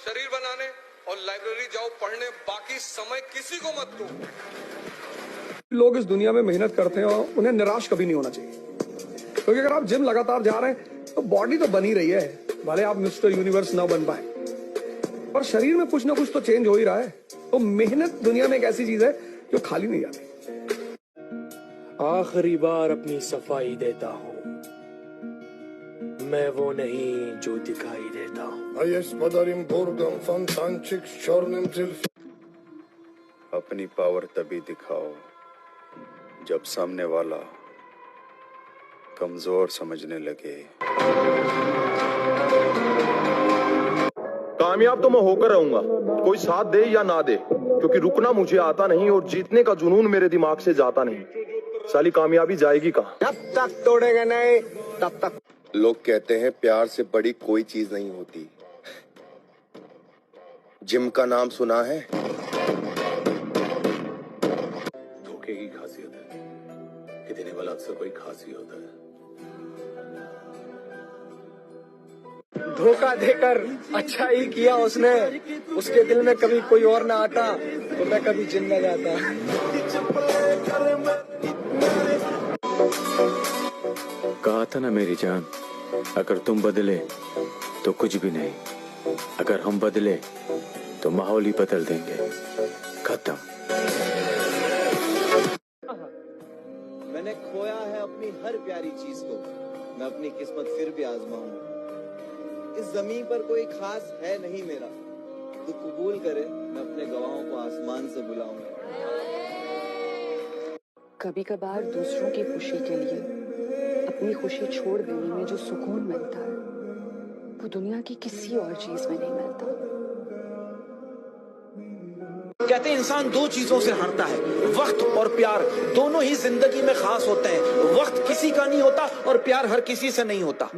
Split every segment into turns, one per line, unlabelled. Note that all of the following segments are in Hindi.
शरीर बनाने और लाइब्रेरी जाओ पढ़ने, बाकी समय किसी को मत दो। लोग इस दुनिया में मेहनत करते हैं और उन्हें निराश कभी नहीं होना चाहिए, क्योंकि अगर आप जिम लगातार जा रहे हैं तो बॉडी तो बनी रही है, भले आप मिस्टर यूनिवर्स ना बन पाए, पर शरीर में कुछ ना कुछ तो चेंज हो ही रहा है। तो मेहनत दुनिया में एक ऐसी चीज है जो खाली नहीं जाती।
आखिरी बार अपनी सफाई देता हूँ, मैं वो नहीं जो दिखाई देता हूँ।
अपनी पावर तभी दिखाओ जब सामने वाला कमजोर समझने लगे।
कामयाब तो मैं होकर रहूंगा, कोई साथ दे या ना दे, क्योंकि रुकना मुझे आता नहीं और जीतने का जुनून मेरे दिमाग से जाता नहीं। साली कामयाबी जाएगी कहाँ?
जब तक तोड़ेगा नहीं तब तक।
लोग कहते हैं प्यार से बड़ी कोई चीज नहीं होती। जिम का नाम सुना है?
धोखे की खासियत है कि देने वाला अक्सर कोई खास ही होता है।
धोखा देकर अच्छा ही किया उसने, उसके दिल में कभी कोई और ना आता तो मैं कभी जिम न जाता।
कहा था ना मेरी जान, अगर तुम बदले तो कुछ भी नहीं, अगर हम बदले तो माहौल ही बदल देंगे। खत्म।
मैंने खोया है अपनी हर प्यारी चीज को, मैं अपनी किस्मत फिर भी आजमाऊंगा। इस जमीन पर कोई खास है नहीं मेरा, तो कबूल करे मैं अपने गवाहों को आसमान से बुलाऊंगा।
कभी कभार दूसरों की खुशी के लिए अपनी खुशी छोड़ देने में जो सुकून मिलता है वो दुनिया की किसी और चीज में नहीं मिलता।
कहते हैं इंसान दो चीजों से हारता है, वक्त और प्यार। दोनों ही जिंदगी में खास होते हैं। वक्त किसी का नहीं होता और प्यार हर किसी से नहीं होता।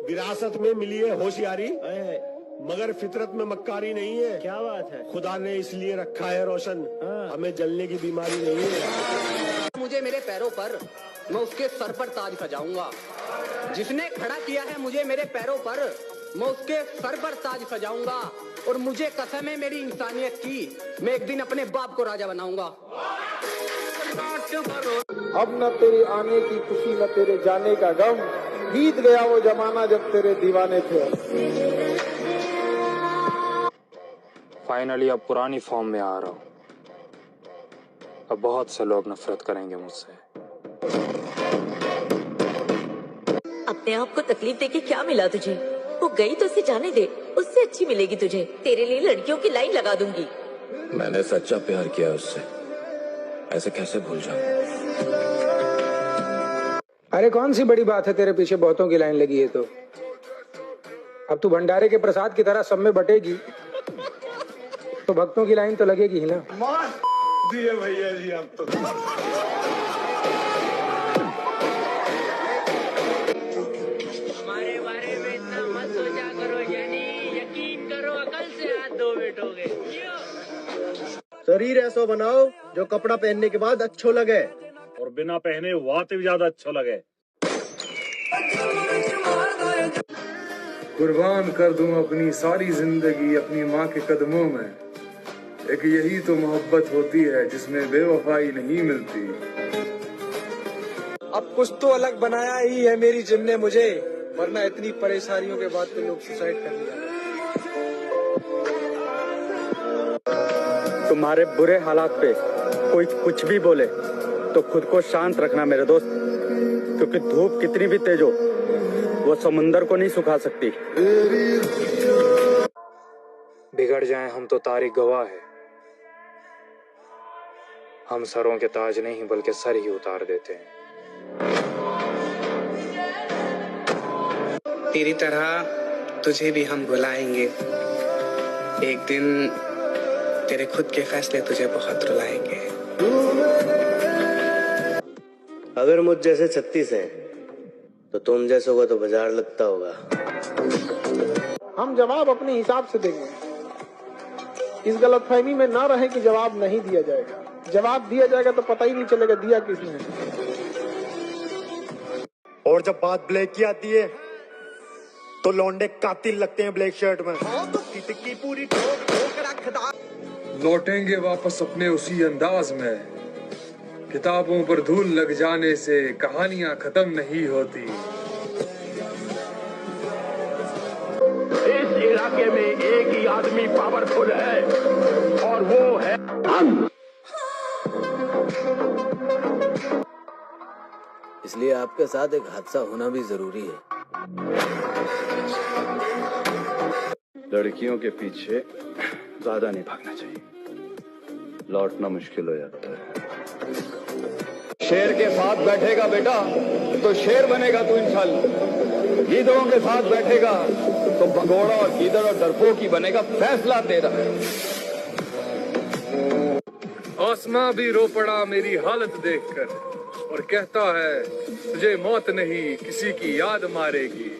विरासत में मिली है होशियारी, मगर फितरत में मक्कारी नहीं है।
क्या बात है?
खुदा ने इसलिए रखा है रोशन, हमें जलने की बीमारी नहीं है।
मुझे मेरे पैरों पर, मैं उसके सर पर ताज सजाऊंगा। जिसने खड़ा किया है मुझे मेरे पैरों पर, मैं उसके सर पर ताज सजाऊंगा। और मुझे कसम है मेरी इंसानियत की, मैं एक दिन अपने बाप को राजा बनाऊंगा।
अब न तेरे आने की खुशी न तेरे जाने का गम, बीत गया वो जमाना जब तेरे दीवाने थे।
फाइनली अब पुरानी फॉर्म में आ रहा हूँ। अब बहुत से लोग नफरत करेंगे मुझसे।
अपने आप को तकलीफ देके क्या मिला तुझे? वो गई तो उसे जाने दे, उससे अच्छी मिलेगी तुझे। तेरे लिए लड़कियों की लाइन लगा दूंगी।
मैंने सच्चा प्यार किया उससे, ऐसे कैसे भूल जाऊं?
अरे कौन सी बड़ी बात है, तेरे पीछे बहुतों की लाइन लगी है तो अब तू भंडारे के प्रसाद की तरह सब में बटेगी तो भक्तों की लाइन तो लगेगी ही ना।
मार दिए भैया जी आप तो।
हमारे बारे में इतना मत सोचा करो यानी, यकीन करो अकल से हाथ धो बैठोगे।
शरीर ऐसा बनाओ जो कपड़ा पहनने के बाद अच्छो लगे
और बिना पहने वाते भी ज्यादा अच्छा लगे।
कुर्बान कर दूं अपनी सारी जिंदगी अपनी माँ के कदमों में, एक यही तो मोहब्बत होती है जिसमें बेवफाई नहीं मिलती।
अब कुछ तो अलग बनाया ही है मेरी जिम ने मुझे, वरना इतनी परेशानियों के बाद तो लोग सुसाइड कर लिया।
तुम्हारे बुरे हालात पे कोई कुछ भी बोले तो खुद को शांत रखना मेरे दोस्त, क्योंकि धूप कितनी भी तेज हो वो समुंदर को नहीं सुखा सकती। बिगड़ जाएं हम तो तारीख गवाह है, हम सरों के ताज नहीं बल्कि सर ही उतार देते हैं।
तेरी तरह तुझे भी हम बुलाएंगे, एक दिन तेरे खुद के फैसले तुझे बहुत रुलाएंगे।
अगर मुझ जैसे 36 हैं तो तुम जैसों का तो बाजार लगता होगा।
हम जवाब अपने हिसाब से देंगे, इस गलतफहमी में ना रहे कि जवाब नहीं दिया जाएगा। जवाब दिया जाएगा तो पता ही नहीं चलेगा दिया किसने।
और जब बात ब्लैक की आती है तो लौंडे कातिल लगते हैं ब्लैक शर्ट में। की पूरी
लौटेंगे वापस अपने उसी अंदाज में, किताबों पर धूल लग जाने से कहानियां खत्म नहीं होती।
इस इलाके में एक ही आदमी पावरफुल है और वो है हम।
इसलिए आपके साथ एक हादसा होना भी जरूरी है।
लड़कियों के पीछे ज्यादा नहीं भागना चाहिए, लौटना मुश्किल हो जाता है। शेर के साथ बैठेगा बेटा तो शेर बनेगा तू इंशाल्लाह। गीदड़ों के साथ बैठेगा तो भगोड़ा और गीदड़ और डरपोक ही बनेगा, फैसला तेरा।
आसमां भी रो पड़ा मेरी हालत देखकर और कहता है तुझे मौत नहीं किसी की याद मारेगी।